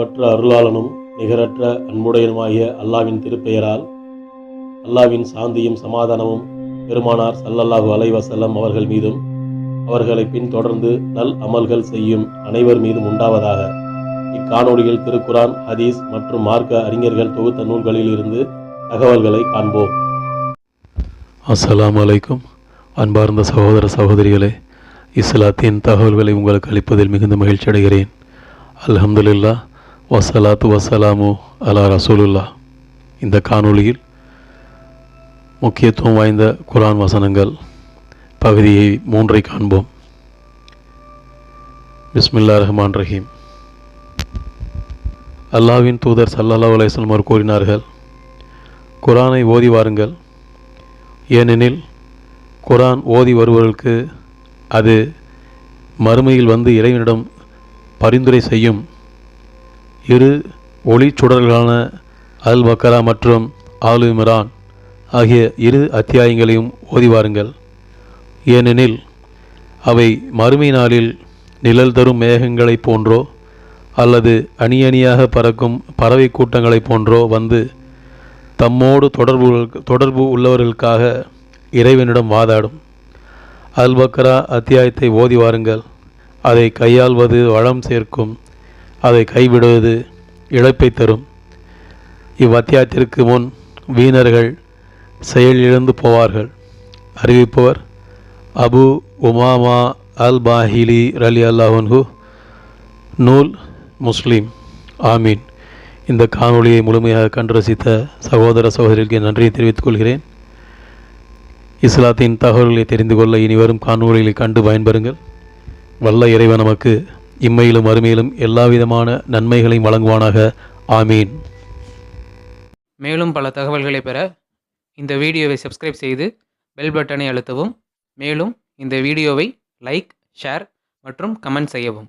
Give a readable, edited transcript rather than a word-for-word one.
அளவற்ற அருளாளனும் நிகரற்ற அன்புடையனுமாகிய அல்லாவின் திருப்பெயரால் அல்லாவின் சாந்தியும் சமாதானமும் பெருமானார் ஸல்லல்லாஹு அலைஹி வஸல்லம் அவர்கள் மீதும் அவர்களை பின்தொடர்ந்து நல் அமல்கள் செய்யும் அனைவர் மீதும் உண்டாவதாக. இக்காணொளியில் திருக்குரான், ஹதீஸ் மற்றும் மார்க்க அறிஞர்கள் தொகுத்த நூல்களில் இருந்து தகவல்களை காண்போம். அஸ்ஸலாமு அலைக்கும். அன்பார்ந்த சகோதர சகோதரிகளே, இஸ்லாத்தின் தகவல்களை உங்களுக்கு அளிப்பதில் மிகுந்த மகிழ்ச்சி அடைகிறேன். அல்ஹம்துலில்லாஹ், வஸ்ஸலாத்து வஸ்ஸலாமு அலா ரசூலுல்லா. இந்த காணொளியில் முக்கியத்துவம் வாய்ந்த குர்ஆன் வசனங்கள் பகுதியை 3 காண்போம். பிஸ்மில்லாஹிர் ரஹ்மானிர் ரஹீம். அல்லாஹ்வின் தூதர் ஸல்லல்லாஹு அலைஹி வஸல்லம் அவர் கூறினார்கள், குர்ஆனை ஓதி வாருங்கள். ஏனெனில் குர்ஆன் ஓதி வருவர்களுக்கு அது மறுமையில் வந்து இறைவனிடம் பரிந்துரை செய்யும். இரு ஒளிச்சுடர்களான அல் பக்கரா மற்றும் ஆல் இம்ரான் ஆகிய 2 அத்தியாயங்களையும் ஓதி வாருங்கள். ஏனெனில் அவை மறுமை நாளில் நிழல் தரும் மேகங்களைப் போன்றோ அல்லது அணி அணியாக பறக்கும் பறவை கூட்டங்களைப் போன்றோ வந்து தம்மோடு தொடர்பு உள்ளவர்களுக்காக இறைவனிடம் வாதாடும். அல் பக்கரா அத்தியாயத்தை ஓதி வாருங்கள். அதை கையாள்வது வளம் சேர்க்கும், அதை கைவிடுவது இழப்பை தரும். இவ்வத்தியாயத்திற்கு முன் வீணர்கள் செயலிழந்து போவார்கள். அறிவிப்பவர் அபு உமாமா அல் பாஹிலி ரலியல்லாஹு அன்ஹு. நூல் முஸ்லீம். ஆமீன். இந்த காணொளியை முழுமையாக கண்டு ரசித்த சகோதர சகோதரிகளுக்கு நன்றியை தெரிவித்துக் கொள்கிறேன். இஸ்லாத்தின் தகவல்களை தெரிந்து கொள்ள இனிவரும் காணொளிகளை கண்டு பயன்பெறுங்கள். வல்ல இறைவன் நமக்கு இம்மையிலும் அருமையிலும் எல்லாவிதமான நன்மைகளையும் வழங்குவானாக. ஆமீன். மேலும் பல தகவல்களை பெற இந்த வீடியோவை சப்ஸ்கிரைப் செய்து பெல் பட்டனை அழுத்தவும். மேலும் இந்த வீடியோவை லைக், ஷேர் மற்றும் கமெண்ட் செய்யவும்.